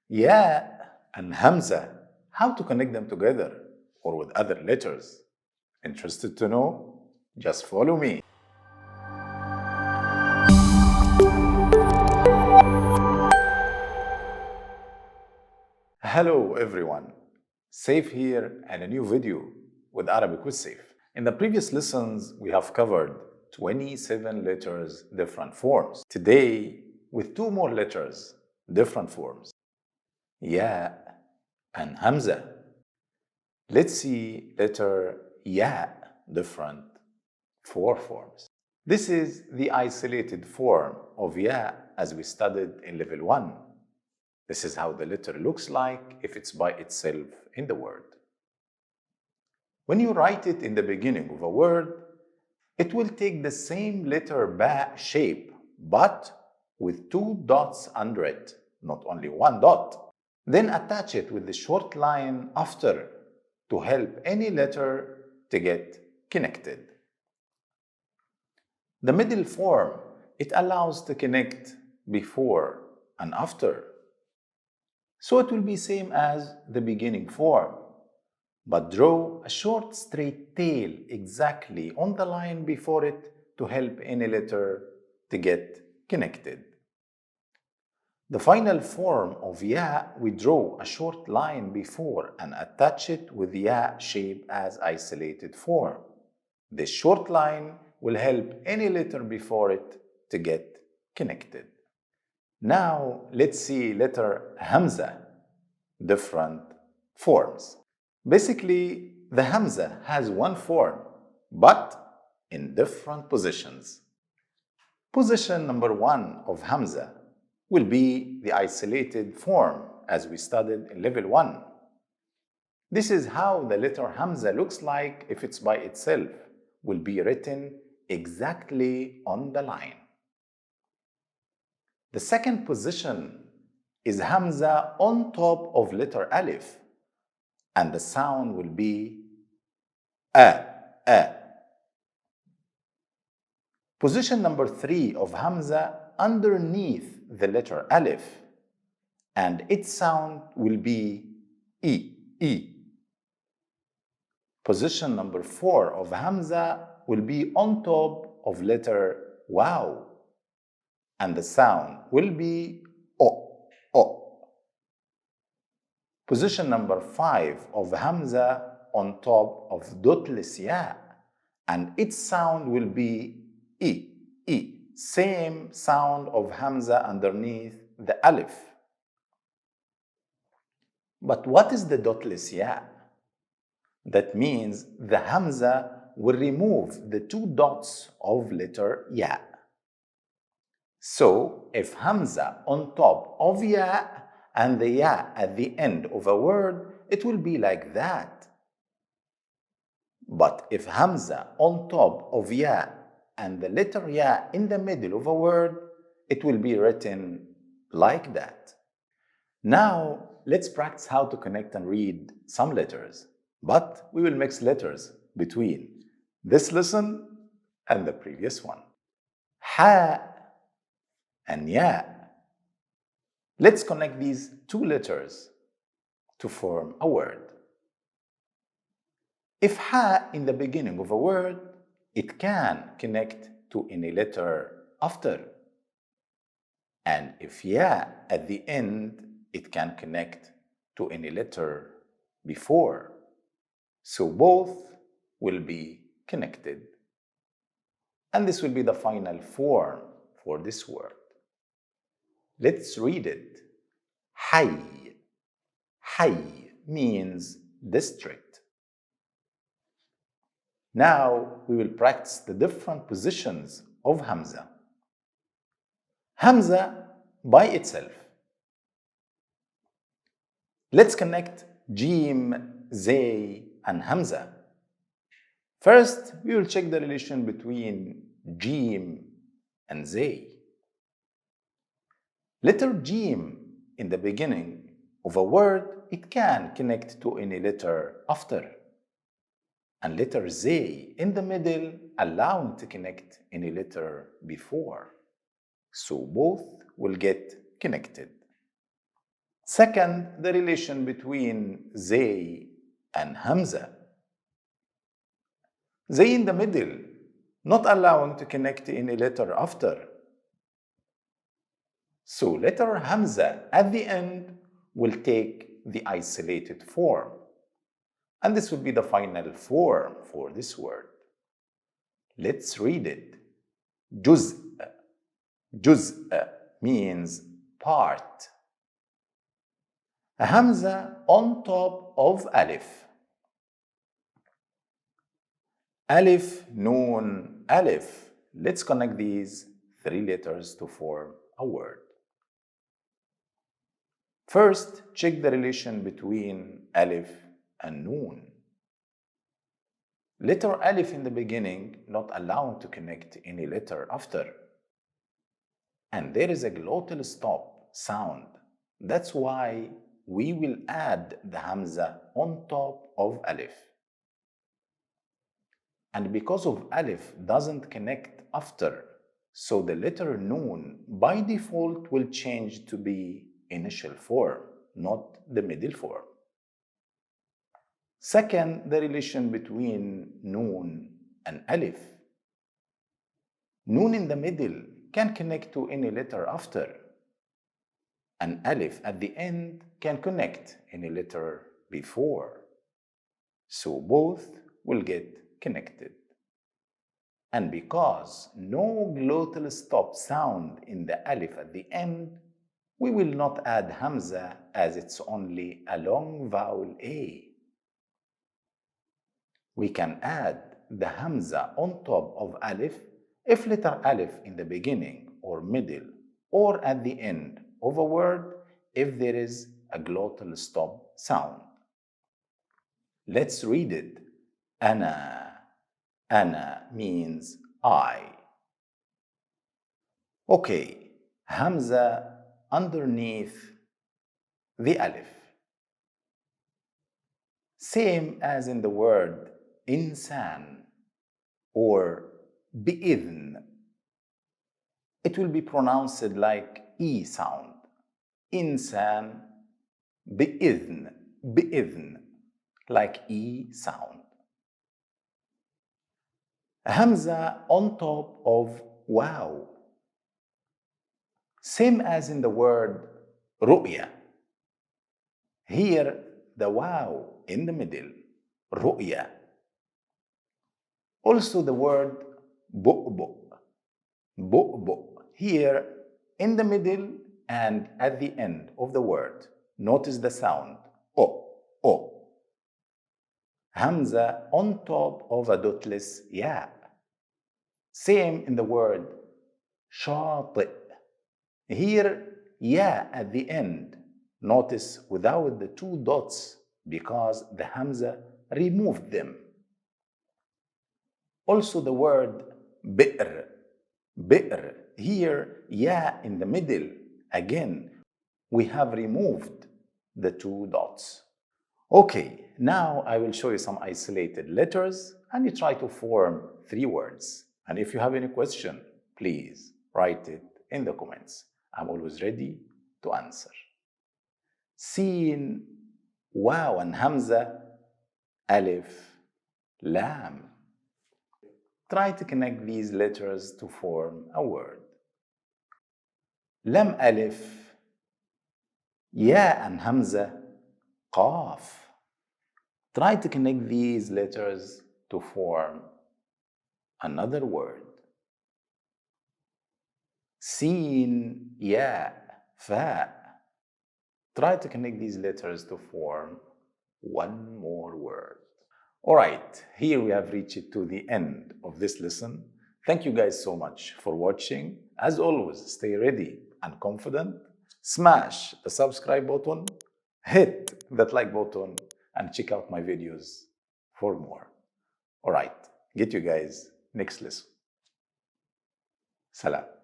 Ya and Hamza, how to connect them together or with other letters? Interested to know? Just follow me. Hello everyone, Safe here and a new video with Arabic with Safe. In the previous lessons, we have covered 27 letters, different forms. Today, with two more letters, different forms, Ya and Hamza. Let's see letter Ya, different four forms. This is the isolated form of Ya as we studied in level 1. This is how the letter looks like if it's by itself in the word. When you write it in the beginning of a word, it will take the same letter Ba shape, but with two dots under it, not only one dot. Then attach it with the short line after to help any letter to get connected. The middle form, it allows to connect before and after. So it will be same as the beginning form, but draw a short straight tail exactly on the line before it to help any letter to get connected. The final form of Ya, we draw a short line before and attach it with the Ya shape as isolated form. This short line will help any letter before it to get connected. Now let's see letter Hamza, different forms. Basically, the Hamza has one form, but in different positions. Position number 1 of Hamza will be the isolated form as we studied in level 1. This is how the letter Hamza looks like if it's by itself, will be written exactly on the line. The second position is Hamza on top of letter Alif, and the sound will be A, A. Position number 3 of Hamza underneath the letter Alif, and its sound will be E, E. Position number 4 of Hamza will be on top of letter Waw, and the sound will be O, O. Position number 5 of Hamza on top of dotless Ya, and its sound will be E, E. Same sound of Hamza underneath the Alif. But what is the dotless Ya? That means the Hamza will remove the two dots of letter Ya. So if Hamza on top of Ya and the Ya at the end of a word, it will be like that. But if Hamza on top of Ya and the letter Ya in the middle of a word, it will be written like that. Now let's practice how to connect and read some letters, but we will mix letters between this lesson and the previous one. Ha and Ya. Let's connect these two letters to form a word. If Ha in the beginning of a word, it can connect to any letter after. And if Ya at the end, it can connect to any letter before. So both will be connected. And this will be the final form for this word. Let's read it. Hay. Hay means district. Now we will practice the different positions of Hamza. Hamza by itself. Let's connect Jim, Zay, and Hamza. First, we will check the relation between Jim and Zay. Letter Jim in the beginning of a word, it can connect to any letter after. And letter Zay in the middle, allowing to connect any letter before. So both will get connected. Second, the relation between they and Hamza. They in the middle, not allowing to connect any letter after. So letter Hamza at the end will take the isolated form. And this will be the final form for this word. Let's read it. جزء. جزء means part. A Hamza on top of Alif. Alif, Noon, Alif. Let's connect these three letters to form a word. First, check the relation between Alif and Noon. Letter Alif in the beginning, not allowing to connect any letter after. And there is a glottal stop sound. That's why we will add the Hamza on top of Alif. And because of Alif doesn't connect after, so the letter Noon by default will change to be initial form, not the middle form. Second, the relation between Noon and Alif. Noon in the middle can connect to any letter after, and Alif at the end can connect any letter before. So both will get connected. And because no glottal stop sound in the Alif at the end, we will not add Hamza as it's only a long vowel A. We can add the Hamza on top of Alif if letter Alif in the beginning or middle or at the end of a word if there is a glottal stop sound. Let's read it. Ana. Ana means I. Okay, Hamza underneath the Alif. Same as in the word insan or bi'idhn. It will be pronounced like E sound. Insan, bi'idhn, bi'idhn, like E sound. Hamza on top of wow. Same as in the word ru'ya. Here, the wow in the middle, ru'ya. Also the word bu'bu, bu'bu. Here, in the middle and at the end of the word, notice the sound, o, o. Hamza on top of a dotless ya. Same in the word shati. Here, ya at the end. Notice without the two dots because the Hamza removed them. Also the word bi'r. Bi'r. Here, ya in the middle. Again, we have removed the two dots. Okay, now I will show you some isolated letters and you try to form three words. And if you have any question, please write it in the comments. I'm always ready to answer. Sin, Waw and Hamza, Alif, Lam. Try to connect these letters to form a word. Lam Alif, Ya and Hamza, Qaf. Try to connect these letters to form another word. Sin, Ya, Fa. Try to connect these letters to form one more word. Alright, here we have reached to the end of this lesson. Thank you guys so much for watching. As always, stay ready and confident. Smash the subscribe button, hit that like button, and check out my videos for more. Alright, get you guys next lesson. Salam.